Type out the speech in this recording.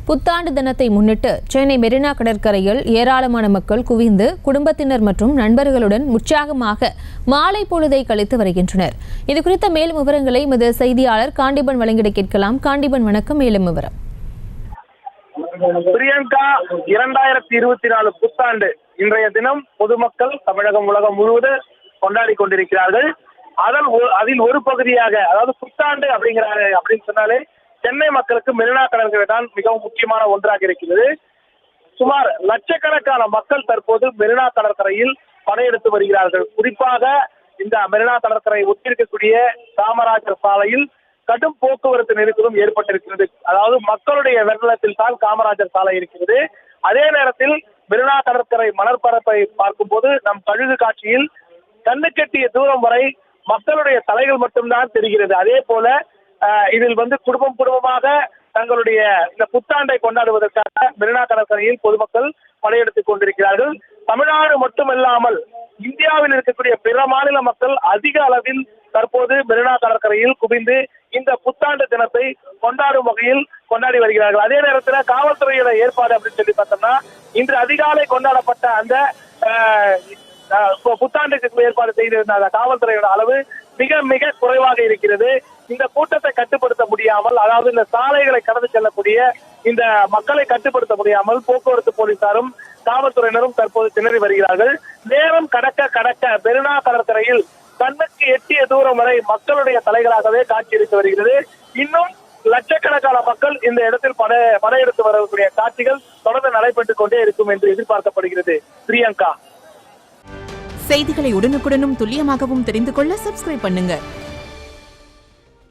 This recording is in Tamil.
புத்தாண்டு தினத்தை முன்னிட்டு சென்னை மெரினா கடற்கரையில் ஏராளமான மக்கள் குவிந்து குடும்பத்தினர் மற்றும் நண்பர்களுடன் உற்சாகமாக மாலை பொழுதை கழித்து வருகின்றனர். இதுகுறித்த மேலும் விவரங்களை எமது செய்தியாளர் காண்டிபன் வழங்கிட கேட்கலாம். காண்டிபன், வணக்கம். மேலும் விவரம். பிரியங்கா, 2024 புத்தாண்டு இன்றைய தினம் பொதுமக்கள் தமிழகம் உலகம் முழுவதும் கொண்டாடி கொண்டிருக்கிறார்கள். அதில் ஒரு பகுதியாக, அதாவது புத்தாண்டு அப்படின்னு சொன்னாலே சென்னை மக்களுக்கு மெரினா கடற்கரை தான் மிகவும் முக்கியமான ஒன்றாக இருக்கிறது. சுமார் லட்சக்கணக்கான மக்கள் தற்போது மெரினா கடற்கரையில் படையெடுத்து வருகிறார்கள். குறிப்பாக இந்த மெரினா கடற்கரை ஒட்டியிருக்கக்கூடிய காமராஜர் சாலையில் கடும் போக்குவரத்து நெரிசலும் ஏற்பட்டிருக்கிறது. அதாவது மக்களுடைய வெள்ளத்தில் தான் காமராஜர் சாலை இருக்கிறது. அதே நேரத்தில் மெரினா கடற்கரை மணற்பரப்பை பார்க்கும் போது நம் கழுகு காட்சியில் கண்ணுக்கெட்டிய தூரம் வரை மக்களுடைய தலைகள் மட்டும்தான் தெரிகிறது. அதே போல இதில் குடும்பமாக தங்களுடைய இந்த புத்தாண்டை கொண்டாடுவதற்காக மெரினா கடற்கரையில் பொதுமக்கள் படையெடுத்துக் கொண்டிருக்கிறார்கள். தமிழ்நாடு மட்டுமல்லாமல் இந்தியாவில் இருக்கக்கூடிய பிற மாநில மக்கள் அதிக அளவில் தற்போது மெரினா கடற்கரையில் குவிந்து இந்த புத்தாண்டு தினத்தை கொண்டாடும் வகையில் கொண்டாடி வருகிறார்கள். அதே நேரத்தில் காவல்துறையோட ஏற்பாடு அப்படின்னு சொல்லி பார்த்தோம்னா, இன்று அதிகாலை கொண்டாடப்பட்ட அந்த புத்தாண்டுக்கு ஏற்பாடு செய்திருந்த அந்த காவல்துறையோட அளவு மிக மிக குறைவாக இருக்கிறது. இந்த கூட்டத்தை கட்டுப்படுத்த முடியாமல், அதாவது இந்த சாலைகளை கடந்து செல்லக்கூடிய இந்த மக்களை கட்டுப்படுத்த முடியாமல் போக்குவரத்து போலீசாரும் காவல்துறையினரும் தற்போது திணறி வருகிறார்கள். நேரம் கடக்க மெரினா கடற்கரையில் கண்ணுக்கு எட்டிய தூரம் வரை மக்களுடைய தலைகளாகவே காட்சியளித்து வருகிறது. இன்னும் லட்சக்கணக்கான மக்கள் இந்த இடத்தில் படையெடுத்து வரக்கூடிய காட்சிகள் தொடர்ந்து நடைபெற்றுக் கொண்டே இருக்கும் என்று எதிர்பார்க்கப்படுகிறது. பிரியங்கா, செய்திகளை உடனுக்குடனும் துல்லியமாகவும் தெரிந்து கொள்ள சப்ஸ்கிரைப் பண்ணுங்க.